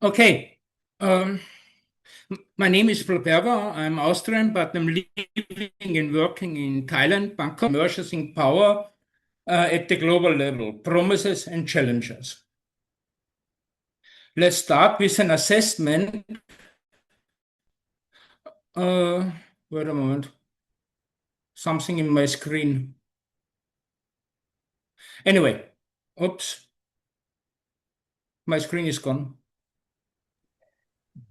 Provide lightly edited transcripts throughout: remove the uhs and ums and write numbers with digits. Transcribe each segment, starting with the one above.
Okay. Um, my name is Ploberger. I'm Austrian, but I'm living and working in Thailand, Bangkok, emerging power at the global level, promises and challenges. Let's start with an assessment. Uh, Wait a moment. Something in my screen. Anyway, oops, my screen is gone.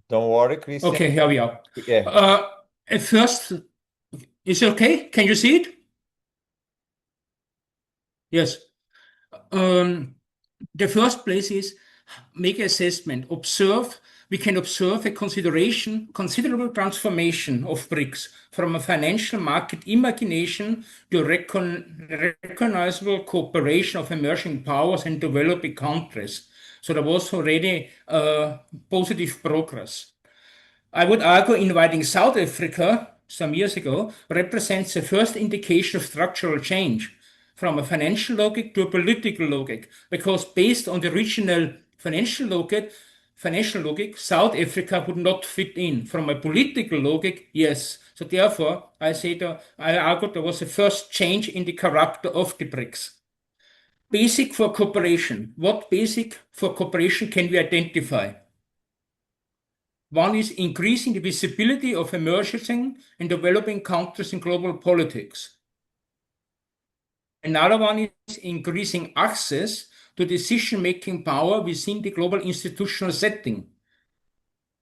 Don't worry, Christian. Okay, here we are. Yeah. At first, is it okay? Can you see it? Yes. Um, the first place is make assessment, observe. We can observe a considerable transformation of BRICS from a financial market imagination to recognizable cooperation of emerging powers and developing countries. So there was already positive progress. I would argue inviting South Africa some years ago represents the first indication of structural change from a financial logic to a political logic, because based on the original financial logic, South Africa would not fit in. From a political logic, yes. So therefore, I argue there was a first change in the character of the BRICS. Basic for cooperation. What basic for cooperation can we identify? One is increasing the visibility of emerging and developing countries in global politics. Another one is increasing access to decision-making power within the global institutional setting.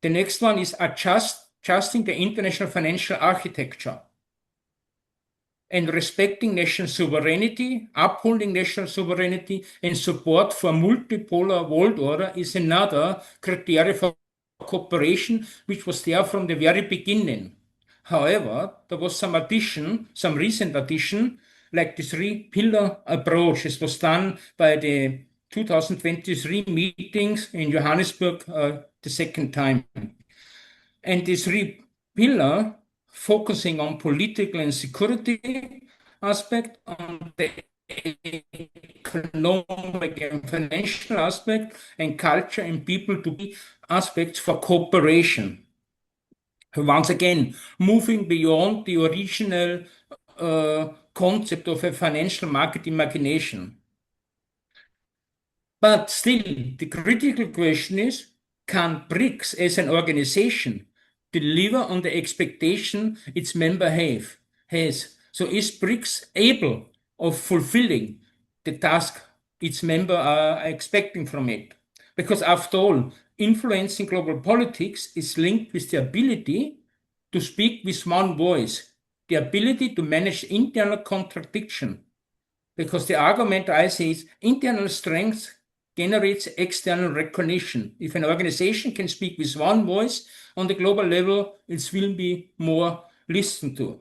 The next one is adjusting the international financial architecture and respecting national sovereignty, upholding national sovereignty, and support for multipolar world order is another criteria for cooperation, which was there from the very beginning. However, there was some recent addition, like the three-pillar approach. This was done by the 2023 meetings in Johannesburg the second time. And the three-pillar focusing on political and security aspect, on the economic and financial aspect, and culture and people to be aspects for cooperation. Once again, moving beyond the original concept of a financial market imagination. But still, the critical question is, can BRICS as an organization deliver on the expectation its member has? So is BRICS able of fulfilling the task its member are expecting from it? Because after all, influencing global politics is linked with the ability to speak with one voice, the ability to manage internal contradiction. Because the argument I say is internal strength generates external recognition. If an organization can speak with one voice on the global level, it will be more listened to.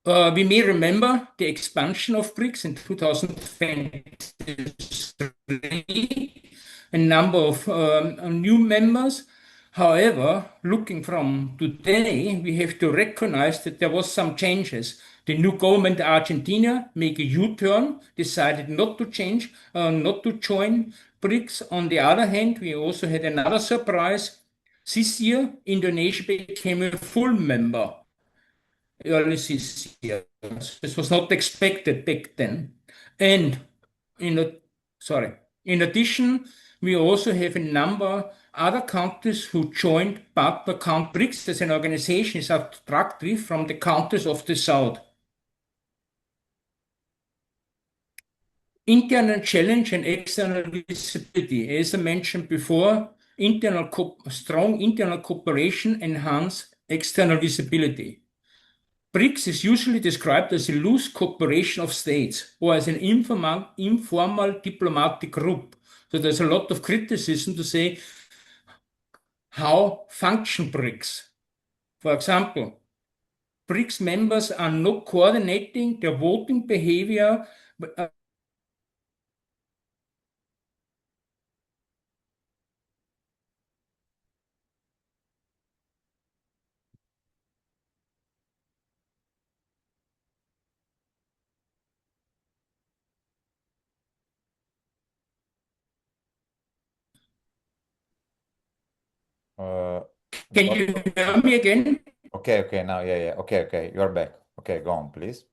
We may remember the expansion of BRICS in 2023, a number of new members. However, looking from today, we have to recognize that there was some changes. The new government in Argentina made a U-turn, decided not to change, not to join BRICS. On the other hand, we also had another surprise. This year, Indonesia became a full member early this year. This was not expected back then. And in a, sorry, in addition, we also have a number other countries who joined, but the BRICS as an organization is attractive from the countries of the South. Internal challenge and external visibility. As I mentioned before, strong internal cooperation enhance external visibility. BRICS is usually described as a loose cooperation of states or as an informal diplomatic group. So there's a lot of criticism to say how function BRICS. For example, BRICS members are not coordinating their voting behavior Can you hear me again? Okay, okay, now, yeah, yeah. Okay, okay, you're back. Okay, go on, please.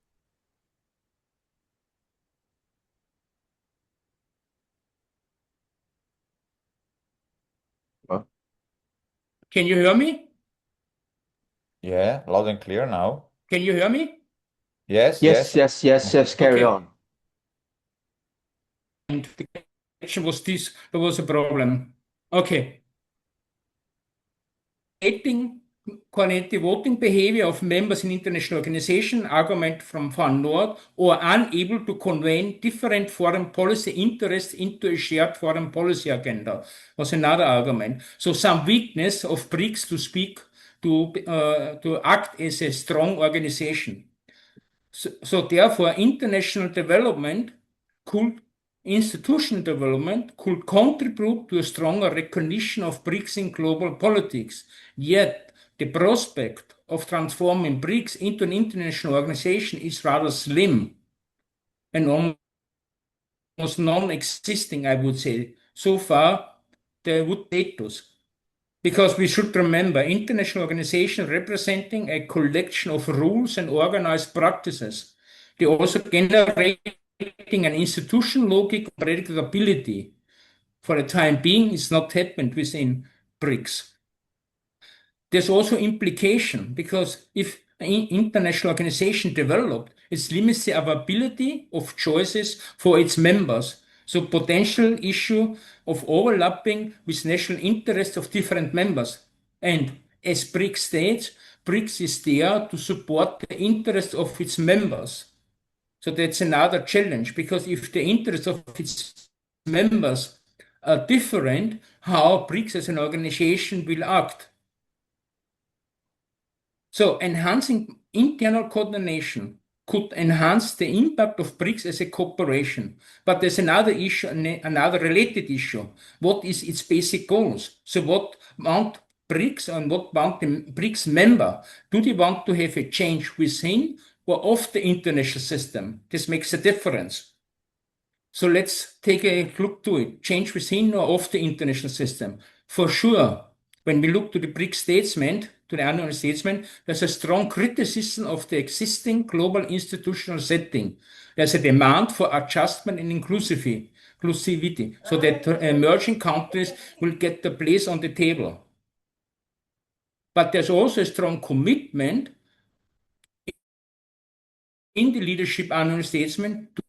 Can you hear me? Yeah, loud and clear now. Can you hear me? Yes, Yes, yes. yes, yes, yes, carry Okay. on. And the connection was this, there was a problem. Okay. Coordinating voting behavior of members in international organizations, argument from far north, or unable to convey different foreign policy interests into a shared foreign policy agenda was another argument. So some weakness of BRICS to speak to act as a strong organization. So therefore, international development could institutional development could contribute to a stronger recognition of BRICS in global politics. Yet, the prospect of transforming BRICS into an international organization is rather slim and almost non-existing, I would say. So far, they would date us. Because we should remember, international organizations representing a collection of rules and organized practices. They also generating an institutional logic of predictability. For the time being, it's not happened within BRICS. There's also implication because if an international organization developed, it limits the availability of choices for its members. So potential issue of overlapping with national interests of different members. And as BRICS states, BRICS is there to support the interests of its members. So that's another challenge because if the interests of its members are different, how BRICS as an organization will act. So enhancing internal coordination could enhance the impact of BRICS as a cooperation. But there's another issue, another related issue. What is its basic goals? So what want BRICS and what want the BRICS member? Do they want to have a change within or of the international system? This makes a difference. So let's take a look to it. Change within or of the international system. For sure, when we look to the BRICS statement, to the annual statement, there's a strong criticism of the existing global institutional setting. There's a demand for adjustment and inclusivity, so that emerging countries will get the place on the table. But there's also a strong commitment in the leadership annual statement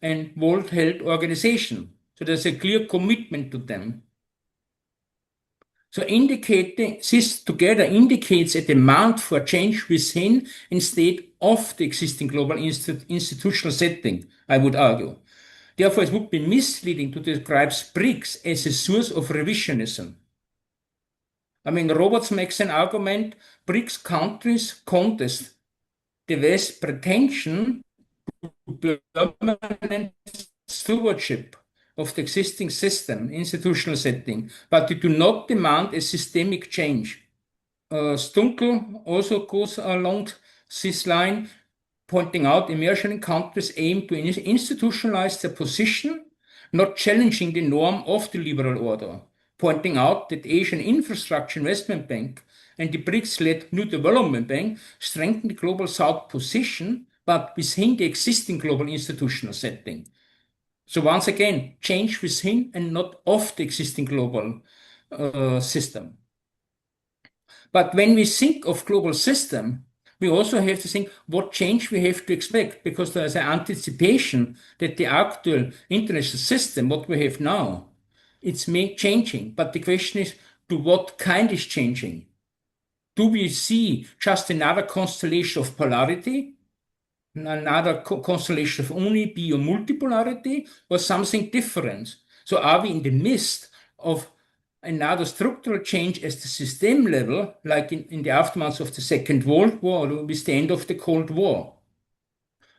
and World Health Organization. So there's a clear commitment to them. So indicating this together indicates a demand for change within instead of the existing global institutional setting, I would argue. Therefore, it would be misleading to describe BRICS as a source of revisionism. I mean, Roberts makes an argument, BRICS countries contest the West's pretension to permanent stewardship of the existing system, institutional setting, but they do not demand a systemic change. Stunkel also goes along this line, pointing out emerging countries aim to institutionalize their position, not challenging the norm of the liberal order, pointing out that the Asian Infrastructure Investment Bank and the BRICS-led New Development Bank strengthen the Global South position, but within the existing global institutional setting. So once again, change within and not of the existing global system. But when we think of global system, we also have to think what change we have to expect, because there is an anticipation that the actual international system, what we have now, it's changing. But the question is, to what kind is changing? Do we see just another constellation of polarity, another constellation of uni, bi, or multipolarity, or something different? So are we in the midst of another structural change at the system level, like in the aftermath of the Second World War or with the end of the Cold War?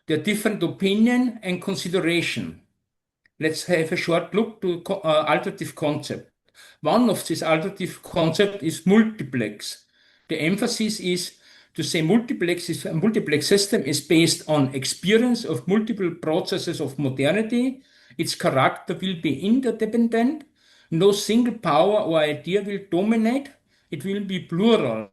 There are different opinion and consideration. Let's have a short look to alternative concept. One of these alternative concept is multiplex. The emphasis is to say a multiplex system is based on experience of multiple processes of modernity. Its character will be interdependent, No single power or idea will dominate. It will be plural.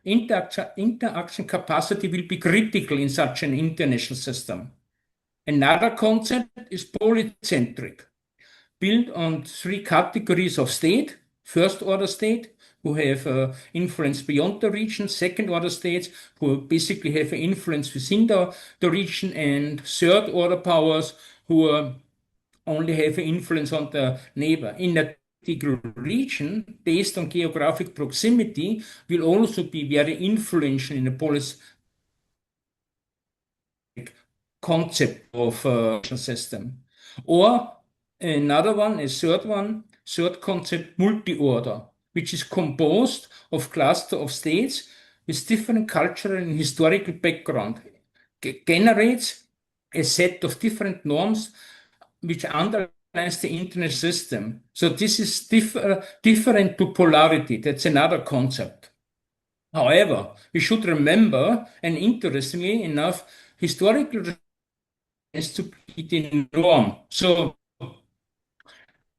Interaction capacity will be critical in such an international system. Another concept is polycentric, built on three categories of state: first order state, who have influence beyond the region; second order states, who basically have influence within the region; and third order powers, who only have influence on the neighbor. In a particular region, based on geographic proximity, will also be very influential in the policy concept of system. Or another one, a third concept, multi-order, which is composed of cluster of states with different cultural and historical background, generates a set of different norms which underlies the international system. So this is different to polarity. That's another concept. However, we should remember, and interestingly enough, historical is to be the norm. So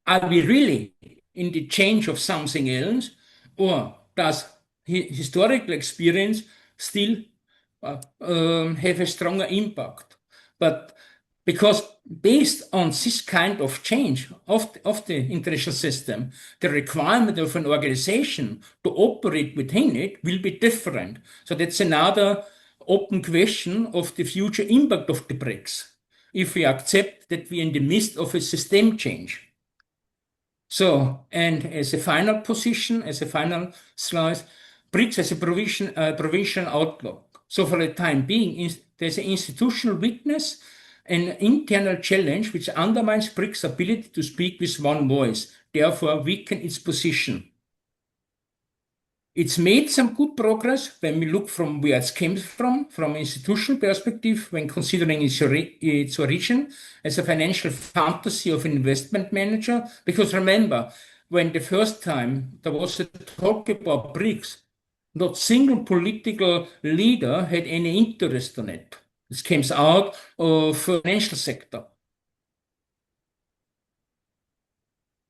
are we really in the change of something else, or does historical experience still have a stronger impact? But because based on this kind of change of the international system, the requirement of an organization to operate within it will be different. So that's another open question of the future impact of the BRICS, if we accept that we're in the midst of a system change. So, and as a final position, as a final slide, BRICS has a provisional outlook. So for the time being, there's an institutional weakness, an internal challenge which undermines BRICS' ability to speak with one voice, therefore weaken its position. It's made some good progress when we look from where it came from institutional perspective, when considering its origin as a financial fantasy of an investment manager. Because remember, when the first time there was a talk about BRICS, not single political leader had any interest on it. This came out of financial sector.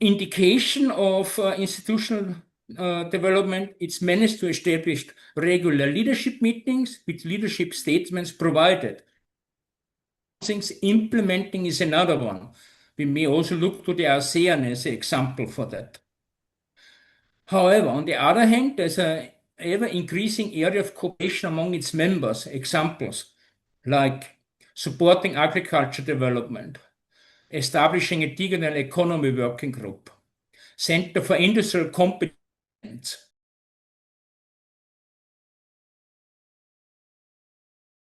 Indication of institutional development, it's managed to establish regular leadership meetings with leadership statements provided. Things implementing is another one. We may also look to the ASEAN as an example for that. However, on the other hand, there's an ever-increasing area of cooperation among its members. Examples like supporting agriculture development, establishing a digital economy working group, Center for Industrial Competence,